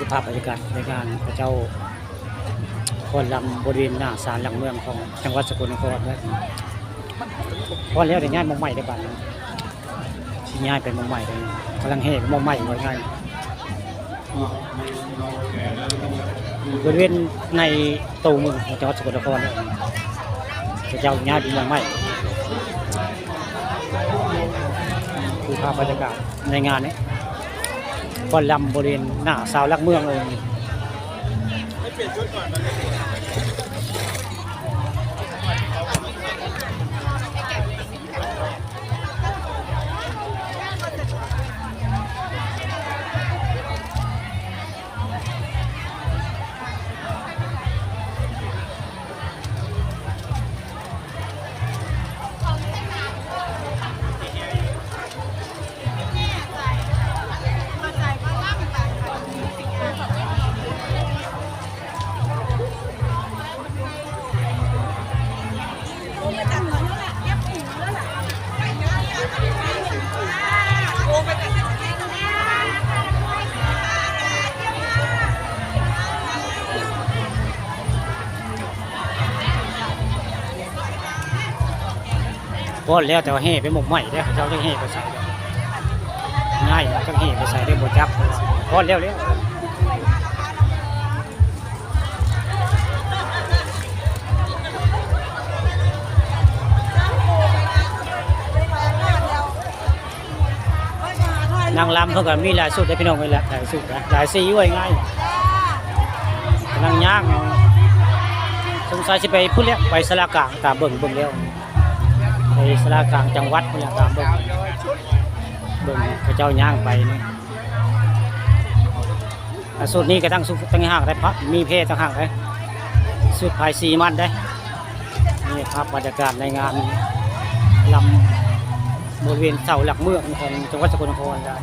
คือภาพบรรยากาศในการพระเจ้าพรลำบริเวณหน้าศาลหลักเมืองของจังหวัดสกลนครนะพอแล้วได้ง่ายมองใหม่ได้บ้านที่ง่ายเป็นมองใหม่เลยกำลังเฮ่มองใหม่ง่ายง่ายบริเวณในตัวเมืองของจังหวัดสกลนครพระเจ้าง่ายเป็นมองใหม่คือภาพบรรยากาศในงานนี้พรลำบริเวณหน้าศาลหลักเมืองเลยพอแล้วแต่ว่าเฮ่ไปหมกใหม่ได้เขาเจ้าจะเฮ่ไปใส่ง่ายจะเฮ่ไปใส่ได้หมดจับพอแล้วนางลำเขาก็มีหลายสูตรได้พี่น้องเลยแหละหลายสูตรนะหลายสีไว้ง่ายนางย่างสงสัยจะไปพูดแล้วไปสลากลางตามเบิ่งแล้วไปสลากลางจังหวัดพูดแล้วตามเบิ่งพระเจ้าย่างไปนี่สูตรนี้ก็ตั้งสูตรตั้งห่างได้พักมีเพศตั้งห่างได้สูตรภาย4 มันได้นี่ครับบรรยากาศในงานลำบริเวณเสาหลักเมืองของจังหวัดสกลนครได้